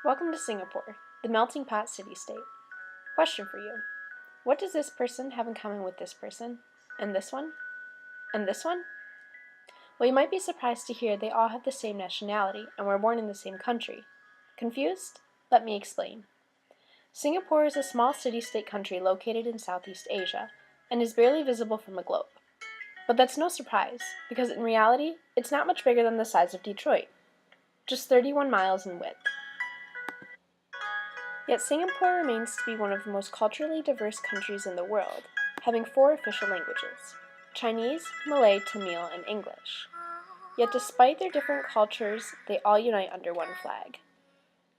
Welcome to Singapore, the melting pot city-state. Question for you. What does this person have in common with this person? And this one? And this one? Well, you might be surprised to hear they all have the same nationality and were born in the same country. Confused? Let me explain. Singapore is a small city-state country located in Southeast Asia and is barely visible from a globe. But that's no surprise, because in reality, it's not much bigger than the size of Detroit, just 31 miles in width. Yet Singapore remains to be one of the most culturally diverse countries in the world, having 4 official languages: Chinese, Malay, Tamil, and English. Yet despite their different cultures, they all unite under one flag.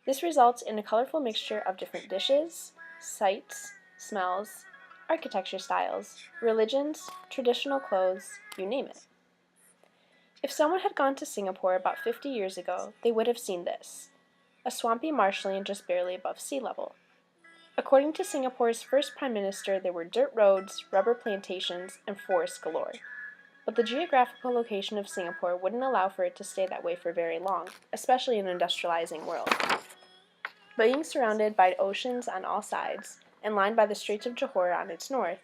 This results in a colorful mixture of different dishes, sights, smells, architecture styles, religions, traditional clothes, you name it. If someone had gone to Singapore about 50 years ago, they would have seen this: a swampy marshland just barely above sea level. According to Singapore's first Prime Minister, there were dirt roads, rubber plantations, and forests galore. But the geographical location of Singapore wouldn't allow for it to stay that way for very long, especially in an industrializing world. Being surrounded by oceans on all sides, and lined by the Straits of Johor on its north,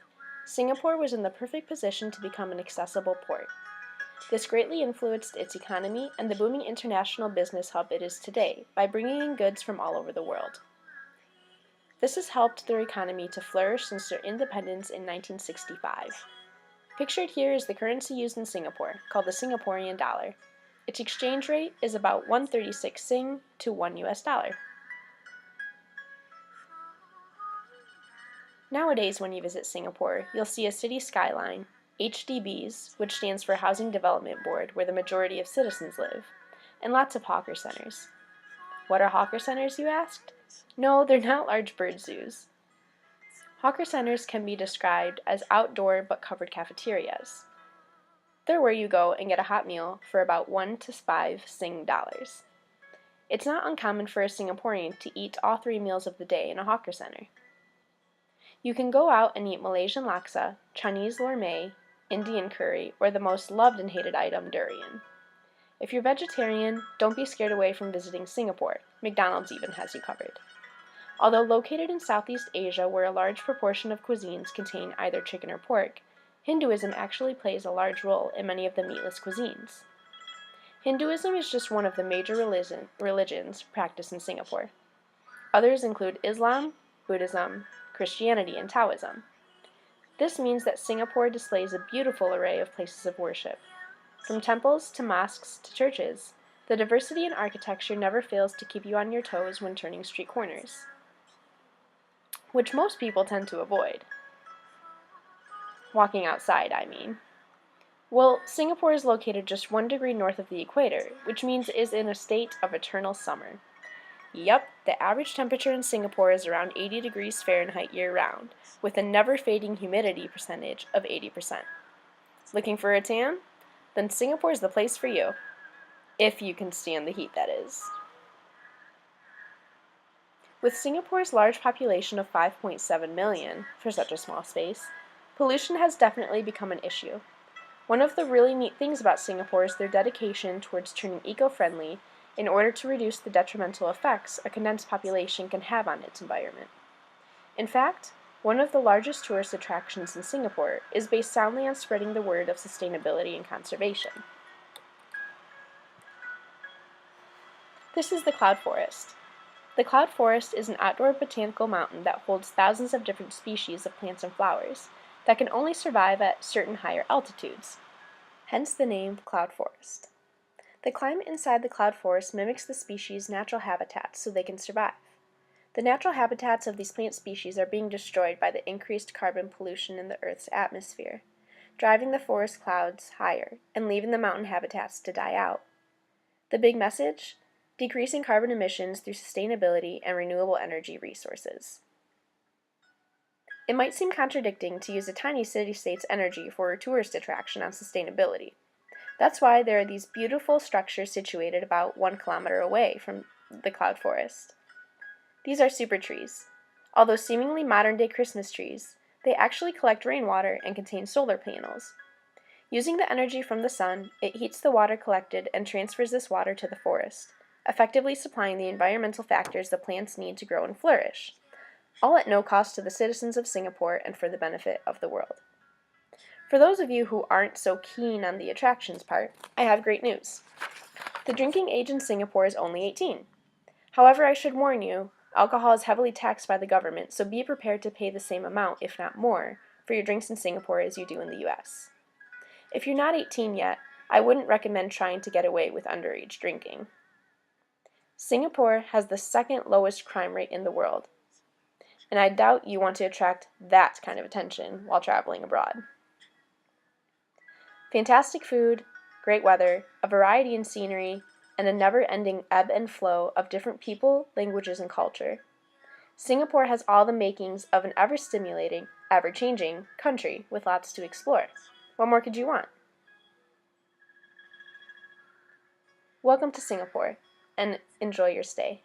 Singapore was in the perfect position to become an accessible port. This greatly influenced its economy and the booming international business hub it is today by bringing in goods from all over the world. This has helped their economy to flourish since their independence in 1965. Pictured here is the currency used in Singapore, called the Singaporean dollar. Its exchange rate is about 136 Sing to $1. Nowadays, when you visit Singapore, you'll see a city skyline, HDBs, which stands for Housing Development Board, where the majority of citizens live, and lots of hawker centers. What are hawker centers, you asked? No, they're not large bird zoos. Hawker centers can be described as outdoor but covered cafeterias. They're where you go and get a hot meal for about 1 to 5 Sing dollars. It's not uncommon for a Singaporean to eat all 3 meals of the day in a hawker center. You can go out and eat Malaysian laksa, Chinese lor mei, Indian curry, or the most loved and hated item, durian. If you're vegetarian, don't be scared away from visiting Singapore. McDonald's even has you covered. Although located in Southeast Asia, where a large proportion of cuisines contain either chicken or pork, Hinduism actually plays a large role in many of the meatless cuisines. Hinduism is just one of the major religions practiced in Singapore. Others include Islam, Buddhism, Christianity, and Taoism. This means that Singapore displays a beautiful array of places of worship. From temples to mosques to churches, the diversity in architecture never fails to keep you on your toes when turning street corners, which most people tend to avoid. Walking outside, I mean. Well, Singapore is located just 1 degree north of the equator, which means it is in a state of eternal summer. Yup, the average temperature in Singapore is around 80 degrees Fahrenheit year-round, with a never-fading humidity percentage of 80%. Looking for a tan? Then Singapore's the place for you. If you can stand the heat, that is. With Singapore's large population of 5.7 million, for such a small space, pollution has definitely become an issue. One of the really neat things about Singapore is their dedication towards turning eco-friendly in order to reduce the detrimental effects a condensed population can have on its environment. In fact, one of the largest tourist attractions in Singapore is based soundly on spreading the word of sustainability and conservation. This is the Cloud Forest. The Cloud Forest is an outdoor botanical mountain that holds thousands of different species of plants and flowers that can only survive at certain higher altitudes, hence the name Cloud Forest. The climate inside the cloud forest mimics the species' natural habitats so they can survive. The natural habitats of these plant species are being destroyed by the increased carbon pollution in the Earth's atmosphere, driving the forest clouds higher and leaving the mountain habitats to die out. The big message? Decreasing carbon emissions through sustainability and renewable energy resources. It might seem contradicting to use a tiny city-state's energy for a tourist attraction on sustainability. That's why there are these beautiful structures situated about 1 kilometer away from the cloud forest. These are super trees. Although seemingly modern-day Christmas trees, they actually collect rainwater and contain solar panels. Using the energy from the sun, it heats the water collected and transfers this water to the forest, effectively supplying the environmental factors the plants need to grow and flourish, all at no cost to the citizens of Singapore and for the benefit of the world. For those of you who aren't so keen on the attractions part, I have great news. The drinking age in Singapore is only 18. However, I should warn you, alcohol is heavily taxed by the government, so be prepared to pay the same amount, if not more, for your drinks in Singapore as you do in the US. If you're not 18 yet, I wouldn't recommend trying to get away with underage drinking. Singapore has the second lowest crime rate in the world, and I doubt you want to attract that kind of attention while traveling abroad. Fantastic food, great weather, a variety in scenery, and a never-ending ebb and flow of different people, languages, and culture. Singapore has all the makings of an ever-stimulating, ever-changing country with lots to explore. What more could you want? Welcome to Singapore, and enjoy your stay.